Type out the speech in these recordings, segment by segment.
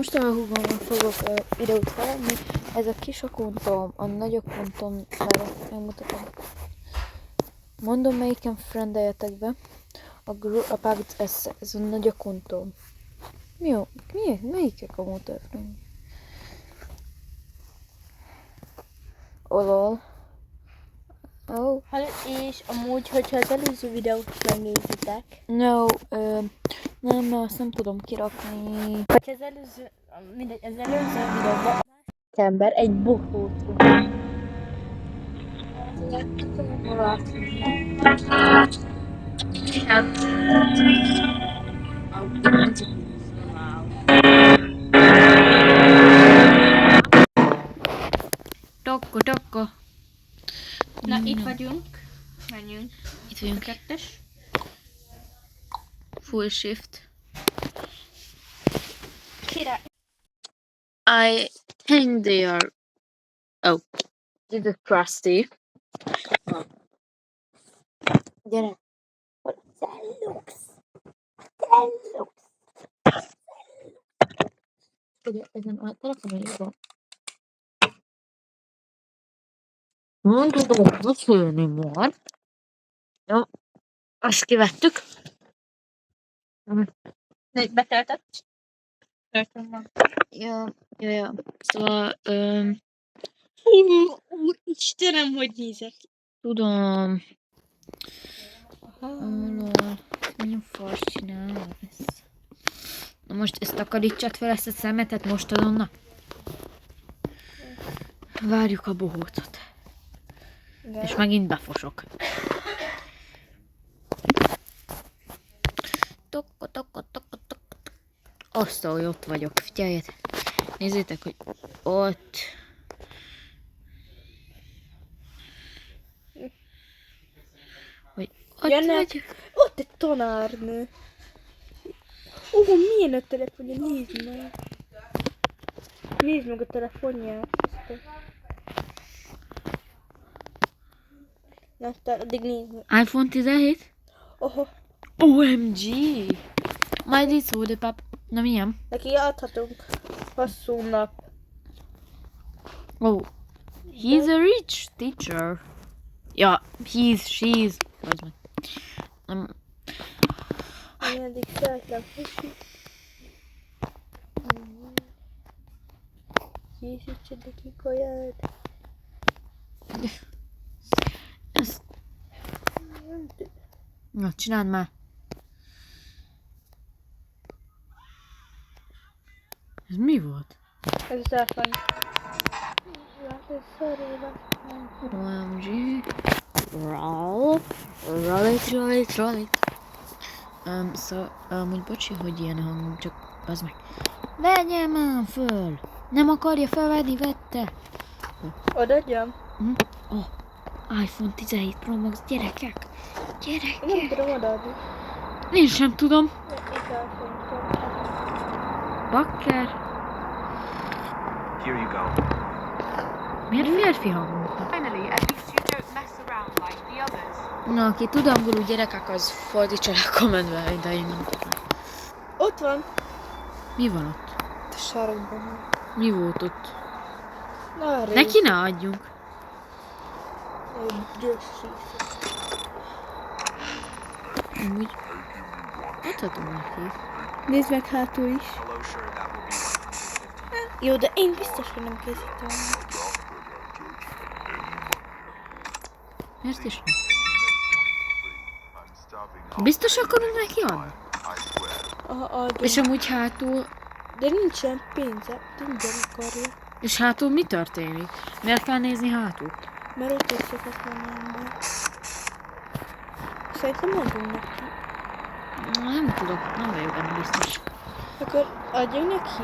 most a húgommal fogok videót felvenni. Ez a kis akuntom, a nagy akuntom, mert megmutatom. Mondom, melyiken frendeljetek be. A Pavic S, ez a nagy akuntom. Melyikek a motorfrend? Olol. Oh. És amúgy, hogyha az előző videót megnézitek. No, nem, azt nem tudom kirakni. Vagy az előző videóban ember egy bohót. Tokko. Na, itt vagyunk. Menjünk. Itt vagyunk. Kettes. Full shift. Király. I think they are... Oh. This is crusty. Gyere. Cellux. Ugye, ezen a telefonon írva. Nem tudom beszélni már. Jó. Azt kivettük. Beteltett? Töltöm van. Ja. Szóval, Istenem, hogy nézek. tudom. Nagyon fars csinál ez. Na most ezt takarítsad fel, ezt a szemetet most adonnak. Várjuk a bohócot. És megint befosok. Tokko. Azt, hogy ott vagyok. Figyeljetek. Nézzétek, hogy ott. Hogy ott vagyok. Ott egy tanárnő. Milyen a telefonja, nézd meg. Nézd meg a telefonját. Na, addig nézd meg. iPhone 17? Oho. OMG! Majd itt szó, de pap. Na milyen? Neki adhatunk hosszú nap. Oh. He's a rich teacher. Ja, she's. Vagy meg. Eddig szeretem. Készítsed neki kaját. Na, csináld már. Ez mi volt? Ez a telefon. OMG. Roll it. Szóval, amúgy bocsi, hogy ilyen hangom, csak az meg. Vegye már föl! Nem akarja felvenni, vette! Odaadjam? iPhone 17 Pro Max, gyerekek! Nem tudom odaadni. Én sem tudom. Itt elfogytam. Bakker. Here you go. Miért férfi hangunk van? Finally, at least you don't mess around like the others. Na, aki tud angolul gyerekek, az fordítsa le a kommentbe, de én nem tudom. Ott van. Mi van ott? A sarokban. Mi volt ott? Na, Neki ne adjunk. Amúgy adhatom neki. Nézd meg hátul is. Hello, sure, that will be Jó, de én biztos, hogy nem készítem. Miért is nem? Biztos akarunk neki adni? Adom. És amúgy hátul... De nincsen pénze. Ingyen akarja. És hátul mi történik? Miért kell nézni hátul? Mert ott is szokott lenni ember. Szerintem adunk neki. Nem tudok, nem vagyok benne biztos. Akkor adjunk neki?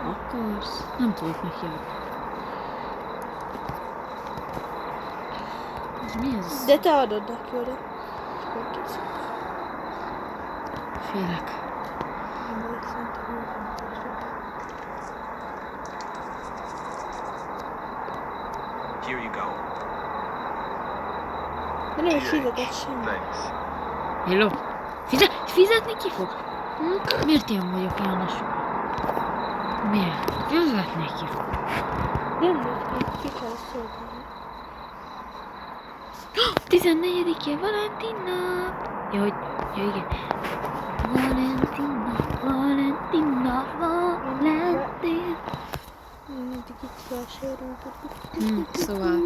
Akarsz? Nem tudok neki adni. Ez mi ez? De te adod neki oda. Akkor készít. Félek. Here you go. De nem is fizetett semmi. Thanks. Hello? Fizetni ki fog? Miért ilyen vagyok, János? Miért? Közvetnék ki. Nem most ki kell szolgálni. 14-e Valentina! Ja, hogy... Ja, igen. Valentina, Valentina, Valentin. Mindig itt vásárolgatok. Szóval...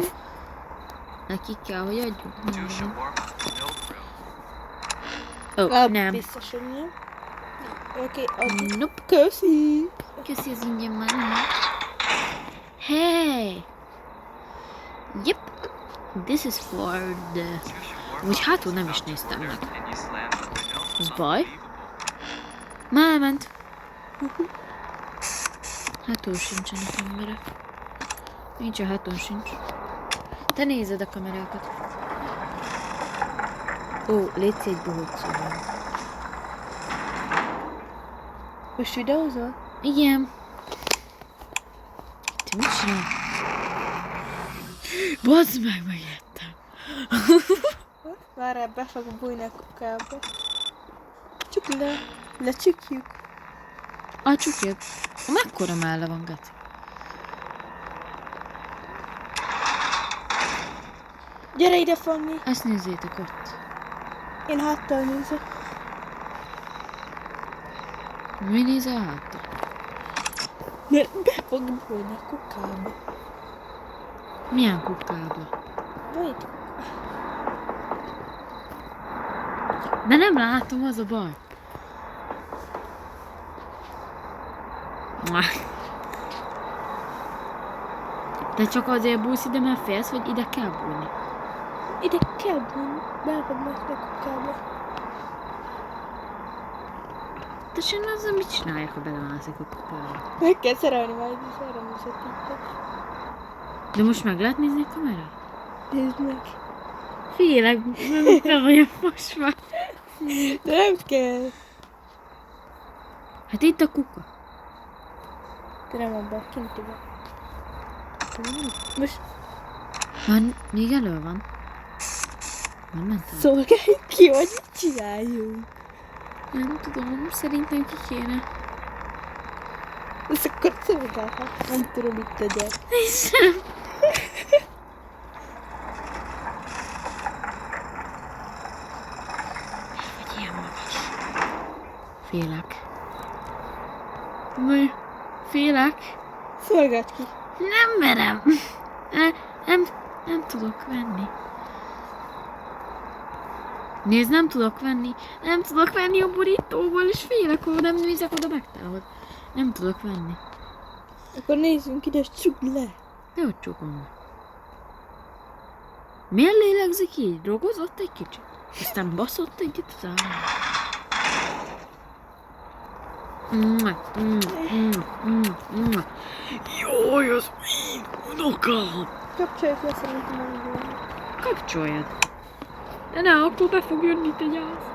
Nekik kell, hogy adjuk. Two shawarma, no grill. Ó, nem. Biztos, hogy nem. Oké, addig. Nope. Köszi! Köszi az ingyen már. Hey! Yep. This is for the... Two shawarma. Vagy hátul nem is néztem meg. And you slam the window. Az baj? Unbelievable. Már elment. Hátul sincsenek emberek. Nincs a hátul sincs. Te nézed a kamerákat. Ó, légy egy bohóccal. Most videózol? Igen. Te mit csinál? Bazd meg, megijedtem. Várjál, be fogok bújni a kukába. Csuk le. Lecsukjuk. A csukjad. Mekkora málla van, Gati? Gyere ide, Fanni. Ezt nézzétek ott. Én háttal nézek. Mi nézel hátra? Mert be fog bújni a kukába. Milyen kukába? Bújt. De nem látom, az a baj. Te csak azért bújsz ide, mert félsz, vagy ide kell bújni? Ide kell bújni. Be fog bújni a kukába. Te sen azzal mit csinálják, ha belemászik a kukába? Meg kell szerelni majd, és arra műszatítok. De most meg lehet nézni a kamerát? Nézd meg. Félek, nem fel vagy a fosva. De nem kell. Hát itt a kuka. De nem abban, kintiben. Most Már még elő van. Nem mentem. szolgálj ki, vagy mit csináljunk? Nem tudom, szerintem ki kéne. Ezt akkor szolgálhat. Nem tudom, mit tegyek. Istenem. Vagy ilyen magas. Félek. Mi? Félek? Szolgáld ki. Nem merem. Nem tudok venni. Nézd, nem tudok venni. Nem tudok venni a borítóból, és félek, ha nem nézek oda megtámad. Nem tudok venni. Akkor nézzünk ide, és csukd le. De hogy csukom le. Miért lélegzik így? Drogozott egy kicsit? Aztán baszott egyet az állam. Jaj, az én unokám! Kapcsoljuk le szerintem a videót. Kapcsoljad. De ne, akkor be fog jönni te gyász.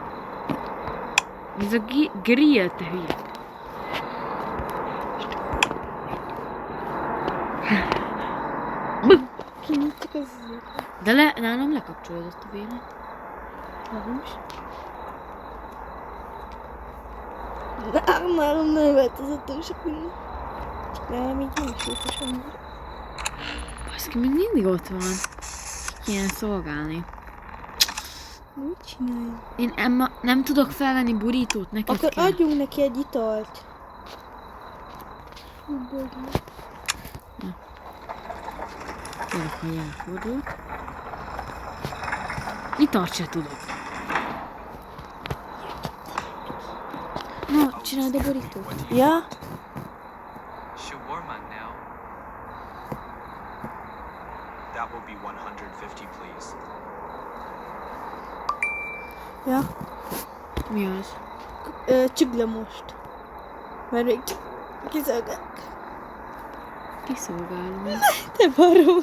Ez a grill, te hülye. Kinyitjuk az izét. De nálam lekapcsolódott a véle. Nem is. Nálam nem változott túl sok minden. Nem, így nem is jótos annyira. Baszki, még mindig ott van. Ki kéne szolgálni. Mit csináljunk? Én Emma, nem tudok felvenni burítót, neked Akkor kell. adjunk neki egy italt. Kérlek, hogy elfordul. Italt se tudok. No, csináld a borítót. Ja? Shawarma now. That will be 150, please. Ja. Mi az? Csukd le most. Mert még kiszolgál. Kiszolgálom. Te barom.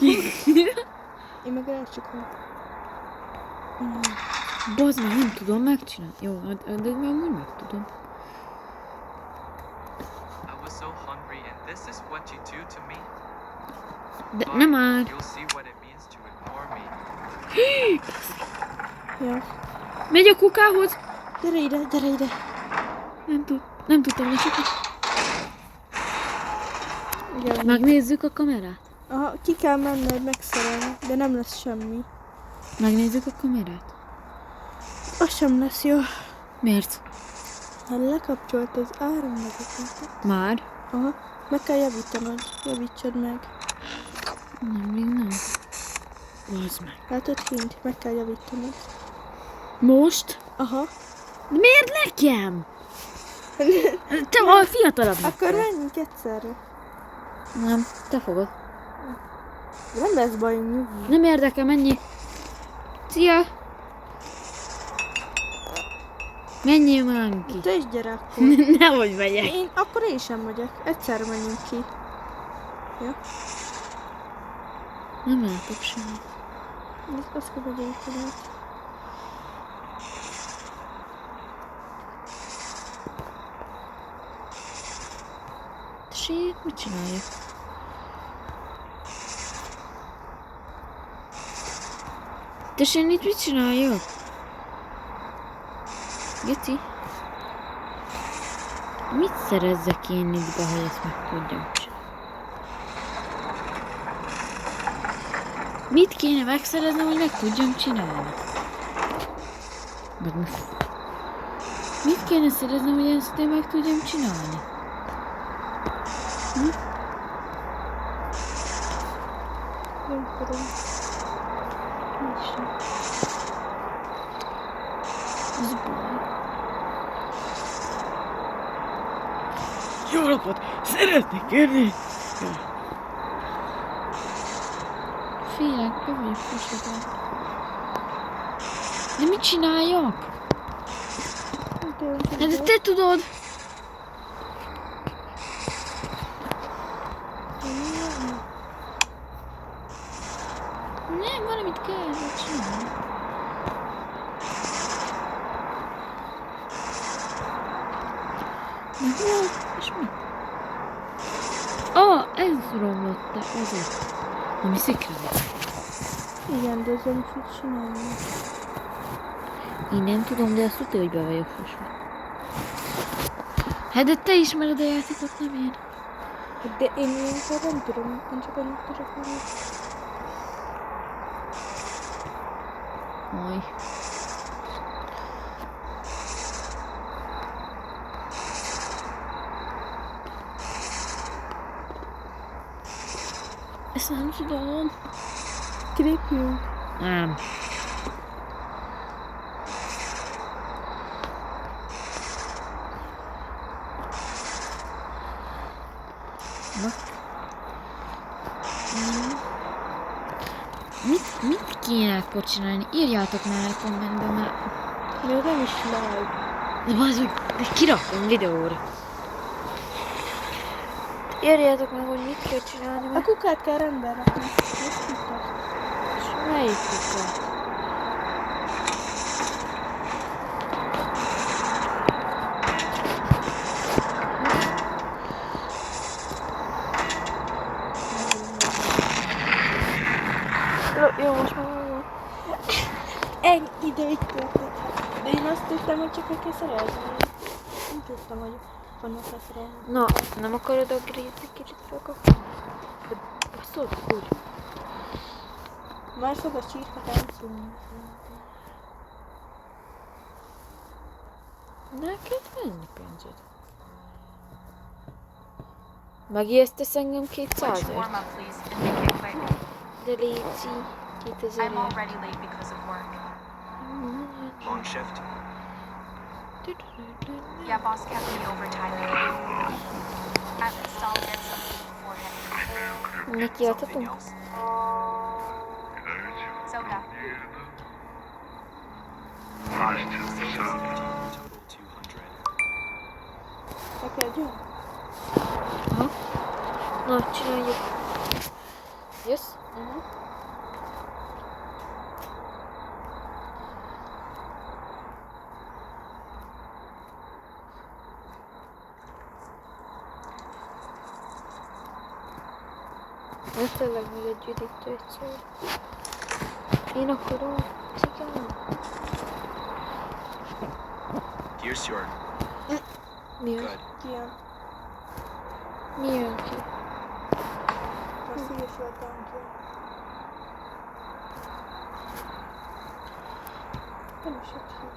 Én meg elcsukom. Bazd meg, nem tudom megcsinálni. Jó, addig már úgy meg tudom. I was so hungry, and this is what you do to me. De But nem már. You'll see what it means to ignore me. Ja. Megy a kukához. Gyere ide, gyere ide. Nem tudtam lecsukni. Igen. Megnézzük a kamerát? Aha, ki kell menned megszerelni, de nem lesz semmi. Megnézzük a kamerát? Az sem lesz jó. Miért? Ha lekapcsolt az áramvezetéket. Már? Aha, meg kell javítanod. Javítsad meg. Nem, még nem. Bazd meg. Látod kint? Meg kell javítanod. Most? Aha. De miért nekem? Te a fiatalabb vagy. Akkor menjünk egyszerre. Nem, te fogod. Nem lesz bajunk, nyugi. Nem érdekel, mennyi. Szia! Menjél már ki. Te is gyere akkor. Nehogy megyek. Akkor én sem megyek. Egyszerre menjünk ki. Ja? Nem látok semmit. Azt kell megjavítanod. Tessék, mit csináljuk? Tessék, itt mit csináljuk? Geci? Mit szerezzek én itt be, hogy ezt meg tudjam csinálni? Mit kéne megszereznem, hogy meg tudjam csinálni? Vagy mit kéne szereznem, hogy ezt én meg tudjam csinálni? Nem tudom. Nincs sem. Ez baj. Jó napot! Szeretnék kérni! Félek, be vagyok fosodva. De mit csináljak? Hát de te tudod! Nem, valamit kell csinálni. Na hol? És mi? Ez romlott, ez ott. Ami szikrája. Igen, de ezzel is mit csinálni? Én nem tudom, de azt tudja, hogy be vagyok fosva. Hát de te ismered a játékot, nem én. De én ilyenkor nem tudom, én csak annyit tudok mondani. Aj. Ezt nem tudom. Kilépjünk. Nem. Na. Mit kéne akkor csinálni? Írjátok már a kommentben, mert... De nem is live. De bazd, de kirakom videóra. Írjátok meg, hogy mit kell csinálni. A kukát kell rendben rakni. Ezt tudtad. És melyik kukát? Jó, most már van. Ennyi ideig történt. De én azt tudtam, hogy csak meg kell szerezni. Nem tudtam, hogy vannak leszerelni. Na, nem akarod a grízni kicsit felkapni? Baszod, úgy. Már szokott csírka táncolni. Neked mennyi pénzed? Megijesztesz engem 200-ért? Warm up, please, and make it quick. De léci, 2000 I'm already late because of work. Long shift. Yeah, boss kept me overtime today. At least I'll get something before heading. Neki Something adhatunk? else? Soda. Total 200. Neked jó? Aha. Na, csináljuk. Jössz? Ez tényleg még egy üdítő egyszer. Én akarom. Cigán. Here's your Mi jön? good. Ki jön? Mi jön ki? volt tankja. Nem is jött ki.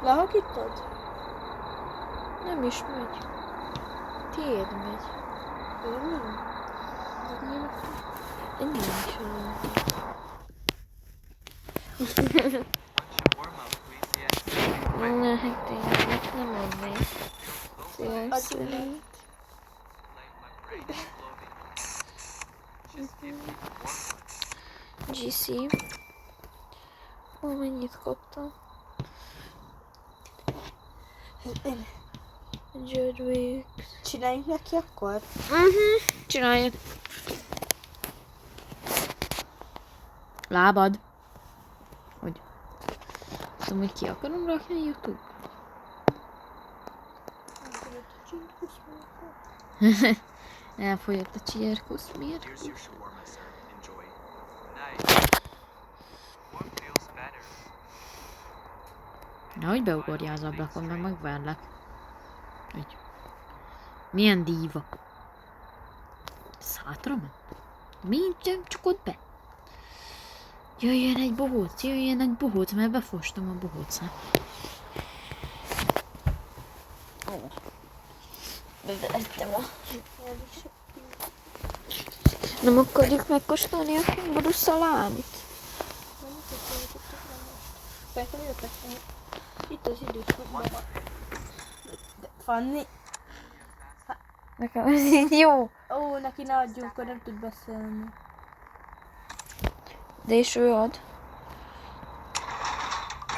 Lehakítod? Nem is megy. Tiéd megy. Én nem. Ennyi is olyan. Once you warm up, we see it. Ne, hát tényleg nem mennék. Szívem Adj szerint. Like my brain exploding. Just give me one. GC. Ó, mennyit kaptam? Jadwick. Csináljunk neki akkor? Csináljuk. Lábad. Hogy? Tudom, hogy ki akarom rakni a YouTube? Elfogyott a csirkusz, miért? Here's your shawarma, sir. Enjoy. Nice. Warm feels better. Nehogy beugorjál az ablakon, mert megverlek. Úgy. Milyen díva. Ez hátra ment? Miért nem csukod be? Jöjjön egy bohóc, mert befostam a bohócát. Bevettem a... Nem akarjuk megkóstolni a kenguru szalámit? Persze jöttek. Itt az idős mama. Fanni. Nekem ez így jó. Ó, neki ne adjunk, akkor nem tud beszélni. De és ő ad.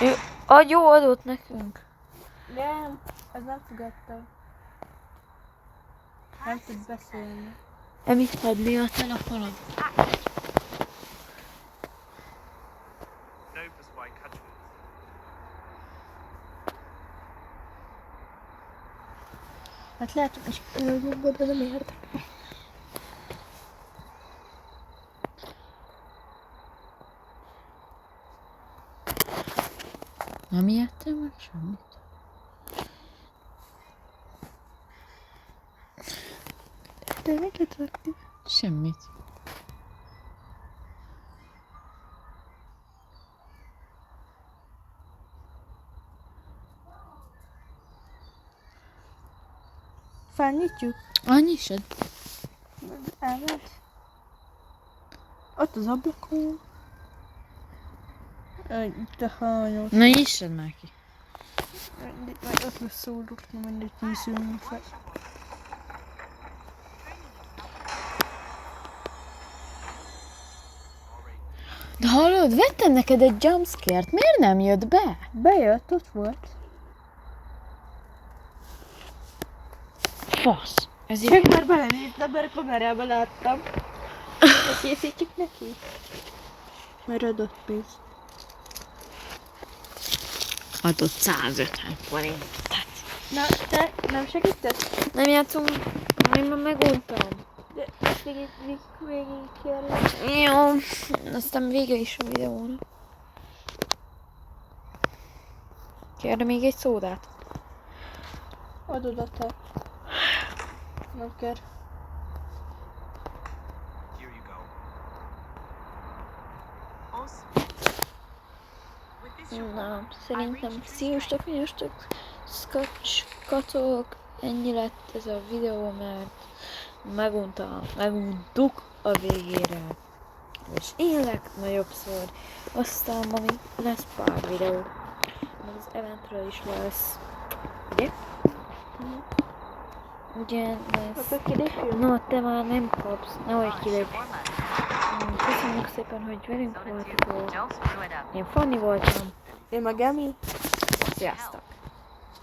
Ő ad, jó adott nekünk. Nem, ez nem fogadta. Nem tud beszélni. Említed mi a telefonod? Novus by Kachus. Hát lehet, hogy is előbb de nem értek. Nem ijedtem meg semmit? De miket vettél? Semmit. Felnyitjuk? Annyisod? Elment. Ott az ablakon. Itt a hányos. Na nyissad már ki. Majd ott lesz szólok, nem mindegy, nyíszülünk fel. De hallod, vettem neked egy jumpscare-t, miért nem jött be? Bejött, ott volt. Fasz. Ez így... Csak már belenéztem, mert a kamerába láttam. De készítjük neki? Mert adott pénzt. Adott 150 forintot. Na, te nem segítesz? Nem játszunk, én már meguntam. De ezt végig kell. Jó, aztán vége is a videónak. Kérde még egy szódát? Add oda te. Nem kell. Here you go. Awesome. With this Na, szerintem sziasztok, skacsok, ennyi lett ez a videó, mert meguntuk a végére. És én legnagyobbszor. Aztán ma még lesz pár videó. Meg az eventről is lesz. Ugye? Ugye lesz. Akkor kilépjünk? Na, te már nem kapsz, nehogy kilép. shawarma. Köszönjük szépen, hogy velünk So the two voltatok. adults join up. Én Fanni voltam. Én meg Emi. Sziasztok!